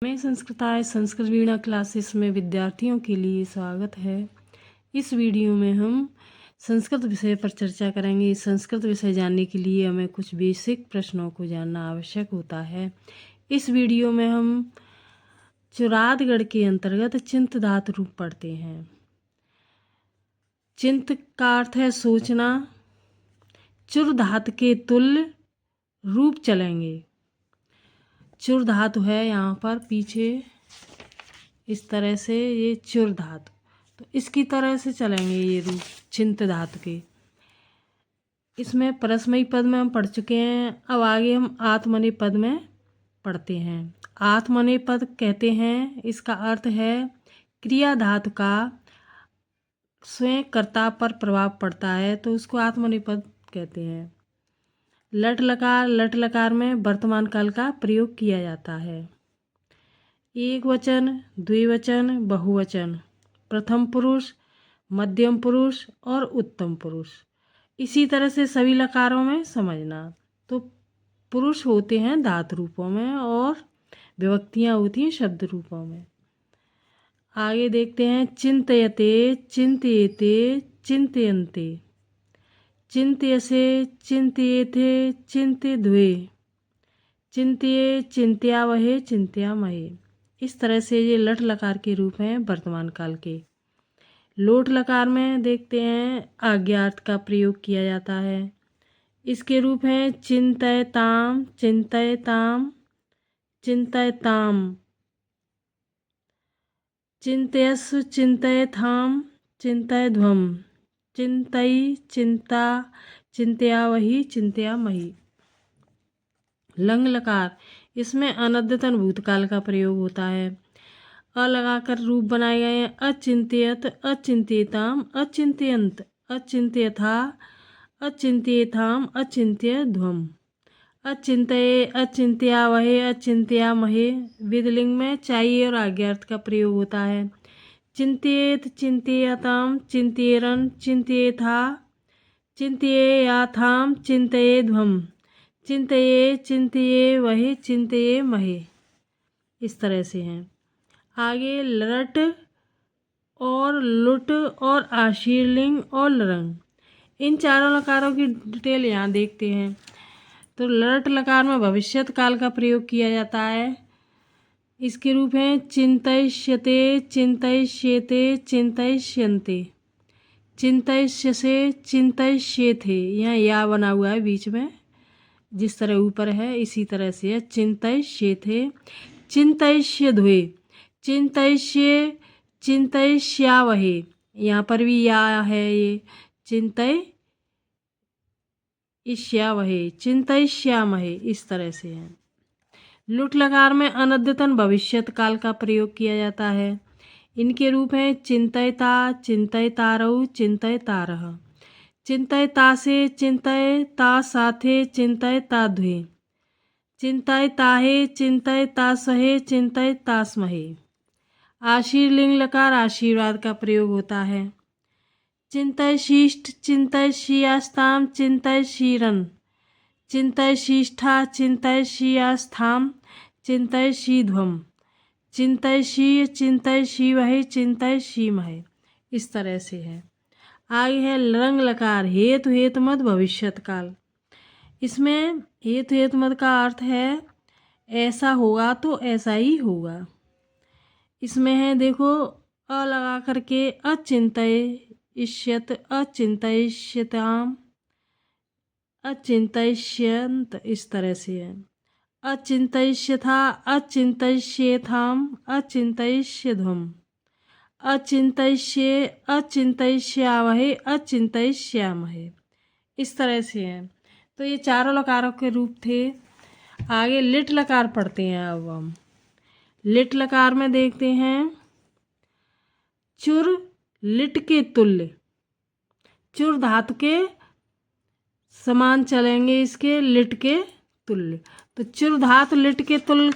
मैं संस्कृताय संस्कृत वीणा क्लासेस में विद्यार्थियों के लिए स्वागत है। इस वीडियो में हम संस्कृत विषय पर चर्चा करेंगे। संस्कृत विषय जानने के लिए हमें कुछ बेसिक प्रश्नों को जानना आवश्यक होता है। इस वीडियो में हम चुरादगढ़ के अंतर्गत चिंत धातु रूप पढ़ते हैं। चिंत का अर्थ है सोचना। चुर धातु के तुल्य रूप चलेंगे। चुर धातु है यहाँ पर पीछे इस तरह से, ये चुर धातु, तो इसकी तरह से चलेंगे ये रूप चिंत धातु के। इसमें परस्मयी पद में हम पढ़ चुके हैं। अब आगे हम आत्मनेपद पद में पढ़ते हैं। आत्मनेपद पद कहते हैं, इसका अर्थ है क्रिया धातु का स्वयं कर्ता पर प्रभाव पड़ता है, तो उसको आत्मनेपद पद कहते हैं। लट लकार में वर्तमान काल का प्रयोग किया जाता है। एक वचन, द्विवचन, बहुवचन, प्रथम पुरुष, मध्यम पुरुष और उत्तम पुरुष। इसी तरह से सभी लकारों में समझना। तो पुरुष होते हैं धातु रूपों में और विभक्तियाँ होती हैं शब्द रूपों में। आगे देखते हैं चिंतयते, चिंतयेते, चिंतयन्ते, चिंत्यसे, चिंत्येथे, चिंत्यद्वे, चिंत्ये, चिंत्यावहे, चिंत्यामहे। इस तरह से ये लट लकार के रूप हैं वर्तमान काल के। लोट लकार में देखते हैं आज्ञार्थ का प्रयोग किया जाता है। इसके रूप हैं चिंतयताम, चिंतयताम, चिंतयताम, चिंतयस्व, चिंतयथाम, चिंतयध्वम, चिंतयि, चिंता, चिंत्यावहि, चिंत्यामहि। लंग लकार, इसमें अनद्यतन भूतकाल का प्रयोग होता है। अ लगाकर रूप बनाए गए हैं अचिंत्यत, अचिंत्यताम, अचिंत्यंत, अचिंत्यथा, अचिंत्यथाम, अचिंत्यध्वम, अचिंतये, अचिंत्यावहे, अचिंत्यामहे। विधिलिंग में चाहिए और आज्ञार्थ का प्रयोग होता है। चिंत्येत, चिंत्यताम, चिंत्येरन, चिंत्येथा, चिंत्येयाथाम, चिंतयेध्वम, चिंतये, चिंतये वहे, चिंतये महे। इस तरह से हैं। आगे लट और लुट और आशीर्लिंग और लरंग, इन चारों लकारों की डिटेल यहाँ देखते हैं। तो लट लकार में भविष्यत काल का प्रयोग किया जाता है। इसके रूप हैं चिंतयिष्यते, चिंतयिष्येते, चिंतयिष्यन्ते, चिंतयिष्यसे, चिंतयिष्येथे। यहाँ या बना हुआ है बीच में, जिस तरह ऊपर है इसी तरह से है। चिंतयिष्येथे, चिंतयिष्यध्वे, चिंतयिष्ये, चिंतयिष्यावहे। यहाँ पर भी या है, ये चिंतयिष्यावहे, चिंतयिष्यामहे। इस तरह से है। लुट लकार में अनद्यतन भविष्यत काल का प्रयोग किया जाता है। इनके रूप हैं चिंतयता, चिंतयतारौ, चिंतयतारः, चिंतयतासे, चिंतयतासाथे, चिंतयताध्वे, चिंतयताहे, चिंतयतासहे, चिंतयतास्महे। आशीर्लिंग लकार आशीर्वाद का प्रयोग होता है। चिंतयशिष्ट, चिंतयशियास्ताम, चिंतयशीरन, चिंतयशिष्ठा, चिंतयशियास्थाम, चिंतयशीध्वम, चिंतयशीय, चिंतयशीवहे, चिंतयशीमहे। इस तरह से है। आगे है लरंग लकार हेतु हेतुमद भविष्यत काल। इसमें हेतु हेतुमद का अर्थ है ऐसा होगा तो ऐसा ही होगा। इसमें है देखो अ लगा करके अचिंतयिष्यत, अचिंतयिष्यताम, अचिंतयिष्यन्त। इस तरह से है। अचिंतयिष्यथा, अचिंतयिष्येथाम, अचिंतयिष्यध्वम, अचिंतयिष्ये, अचिंतयिष्यावहे, अचिंतयिष्यामहे। इस तरह से है। तो ये चारों लकारों के रूप थे। आगे लिट लकार पढ़ते हैं। अब हम लिट लकार में देखते हैं चुर लिट के तुल्य, चुर धातु के समान चलेंगे, इसके लिट के तुल्य। तो चुर धातु लिट के तुल्य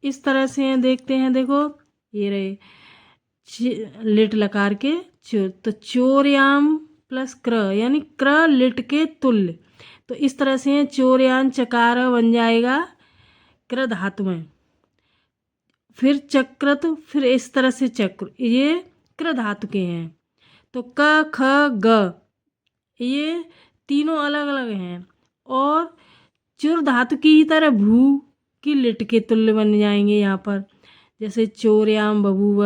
इस तरह से हैं, देखते हैं। देखो ये रहे लिट लकार के चुर, तो चोर्याम प्लस क्र यानी क्र लिट के तुल्य। तो इस तरह से चोर्यान चकार बन जाएगा क्र धातु में। फिर चक्रत, फिर इस तरह से चक्र, ये क्र धातु के हैं। तो क ख ग ये तीनों अलग अलग हैं और चुर धातु की ही तरह भू की लिट के तुल्य बन जाएंगे यहाँ पर। जैसे चोर्याम बभूव,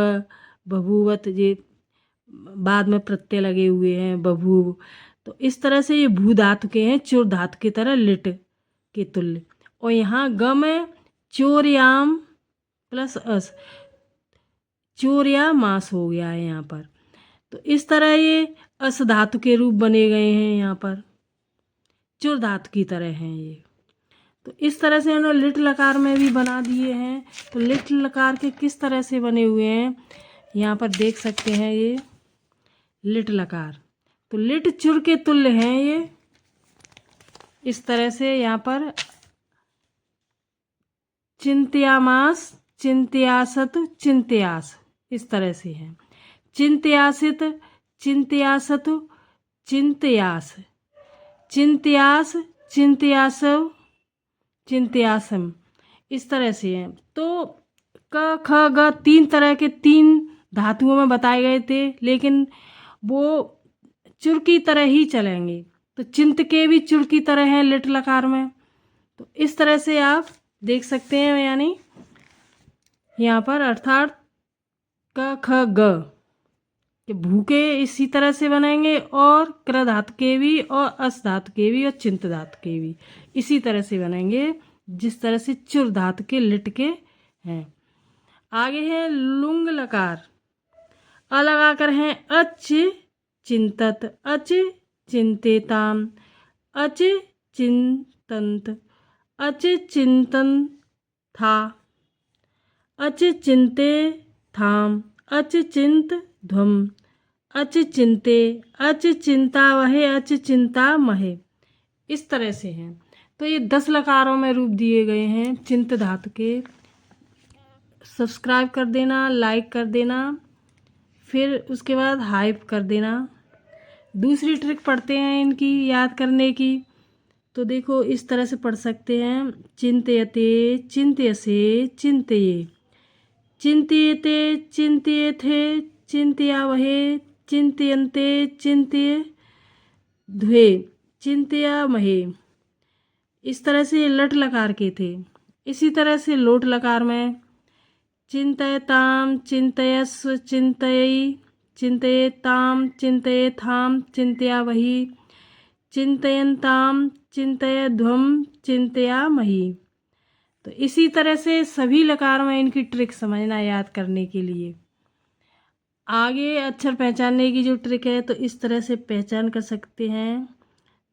बभूवत, ये बाद में प्रत्यय लगे हुए हैं बभूव। तो इस तरह से ये भू धातु के हैं, चुर धातु की तरह लिट के तुल्य। और यहाँ ग में चोर्याम प्लस अस, चोर्या मास हो गया है यहाँ पर। तो इस तरह ये अस धातु के रूप बने गए हैं, यहाँ पर चुर धातु की तरह हैं ये। तो इस तरह से इन्होंने लिट लकार में भी बना दिए हैं। तो लिट लकार के किस तरह से बने हुए हैं यहाँ पर देख सकते हैं, ये लिट लकार। तो लिट चुर के तुल्य हैं ये, इस तरह से यहाँ पर चिंत्यामास, चिंत्यासत, चिंत्यास, इस तरह से है। चिंत्यासित, चिंत्यासत, चिंत्यास, चिंत्यास, चिंत्यासव, चिंत्यासम, इस तरह से है। तो क ख ग तीन तरह के तीन धातुओं में बताए गए थे, लेकिन वो चुर की तरह ही चलेंगे। तो चिंत के भी चुर की तरह हैं लिट लकार में। तो इस तरह से आप देख सकते हैं, यानी यहाँ पर अर्थात क ख ग के भूखे इसी तरह से बनेंगे और क्र धातु के भी और अस धातु के भी और चिंत धातु के भी इसी तरह से बनेंगे जिस तरह से चुर धातु के लिट के हैं। आगे है लुंग लकार। अ लगाकर हैं अच चिंतत, अच चिंतेताम, अच चिंतंत, अच चिंतन था, अच चिंते थाम, अच चिंत ध्वम, अच चिंते, अच चिंता वहे, अच चिंता महे, इस तरह से हैं। तो ये 10 लकारों में रूप दिए गए हैं चिंत धातु के। सब्सक्राइब कर देना, लाइक कर देना, फिर उसके बाद हाइप कर देना। दूसरी ट्रिक पढ़ते हैं इनकी याद करने की। तो देखो इस तरह से पढ़ सकते हैं, चिंतयते, चिंतयसे, चिंतये, चिंतयते, चिंतयेथे, चिंतयावहे, चिंतयन्ते, चिंतये ध्वे, चिंतयामहे, इस तरह से लट लकार के थे। इसी तरह से लोट लकार में चिंतयताम, चिंतयस्व, चिंतयी, चिंतयेताम, चिंतयेथाम, चिंतयावही, चिंतयन्ताम, चिंतयध्वम, चिंतयामही। तो इसी तरह से सभी लकार में इनकी ट्रिक समझना याद करने के लिए। आगे अक्षर पहचानने की जो ट्रिक है तो इस तरह से पहचान कर सकते हैं।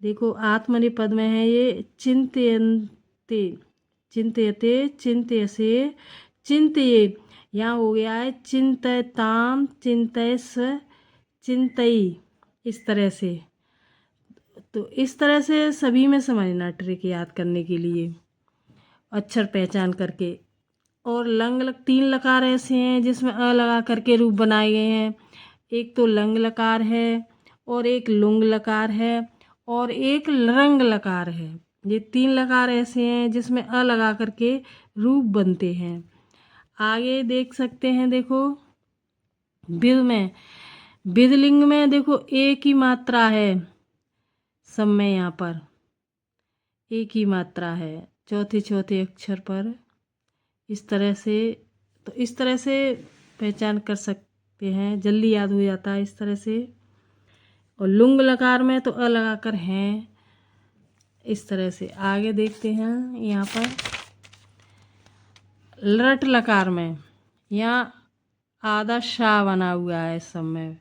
देखो आत्मनेपद में है ये चिंतयन्ते, चिंतयते, चिंतयसे, चिंतये, यहाँ हो गया है चिंतयताम, चिंतयस्व, चिंतयी, इस तरह से। तो इस तरह से सभी में समझना ट्रिक याद करने के लिए अक्षर पहचान करके। और लंग लग 3 लकार ऐसे हैं जिसमें अ लगा करके रूप बनाए गए हैं। एक तो लंग लकार है और एक लुंग लकार है और एक लरंग लकार है। ये 3 लकार ऐसे हैं जिसमें अ लगा करके रूप बनते हैं। आगे देख सकते हैं, देखो विद में, विदलिंग में देखो एक ही मात्रा है सब में, यहाँ पर एक ही मात्रा है चौथे चौथे अक्षर पर, इस तरह से। तो इस तरह से पहचान कर सकते हैं, जल्दी याद हो जाता है इस तरह से। और लुंग लकार में तो अ लगाकर हैं, इस तरह से। आगे देखते हैं यहाँ पर लट लकार में, यहाँ आधा शाह बना हुआ है सब में,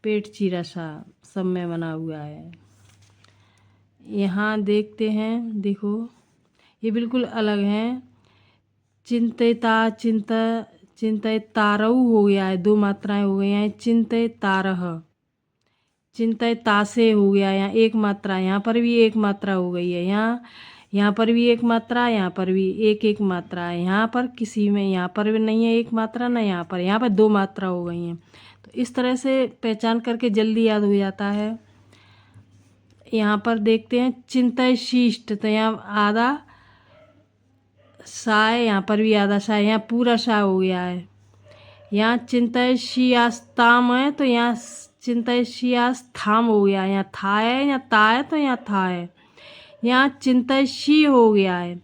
पेट चीरा शाह सब में बना हुआ है। यहाँ देखते हैं, देखो ये बिल्कुल अलग हैं। चिंतयता, चिंता, चिंतयतारऊ हो गया है, 2 मात्राएं हो गई हैं। चिंतयतारह, चिंतयतासे हो गया, यहाँ एक मात्रा, यहाँ पर भी एक मात्रा हो गई है। यहाँ पर भी एक मात्रा, यहाँ पर भी एक मात्रा है। यहाँ पर किसी में, यहाँ पर भी नहीं है एक मात्रा, ना यहाँ पर 2 मात्रा हो गई हैं। तो इस तरह से पहचान करके जल्दी याद हो जाता है। यहाँ पर देखते हैं चिंतयशिष्ट, तो यहाँ आधा सा है, यहाँ पर भी आधा सा है, यहाँ पूरा सा हो गया है। यहाँ चिंतय शियास्ताम है तो यहाँ चिंतय शियास्थाम हो गया, यहाँ था है, यहाँ ता है तो यहाँ था है। यहाँ चिंतय शी हो गया है,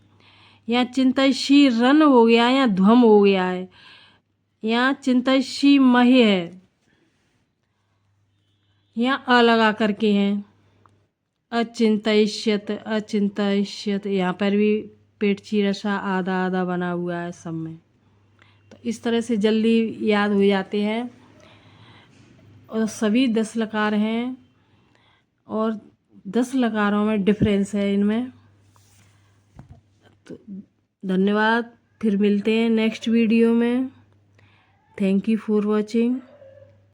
यहाँ चिंतय शी रन हो गया, यहाँ ध्वम हो गया है। यहाँ चिंतय शी मही है, यहाँ अ लगा करके हैं। अचिंतयिष्यत अचिंतयिष्यत, यहाँ पर भी पेट चीरसा आधा आधा बना हुआ है सब में। तो इस तरह से जल्दी याद हो जाते हैं और सभी 10 लकार हैं और 10 लकारों में डिफरेंस है इनमें। तो धन्यवाद, फिर मिलते हैं नेक्स्ट वीडियो में। Thank you for watching.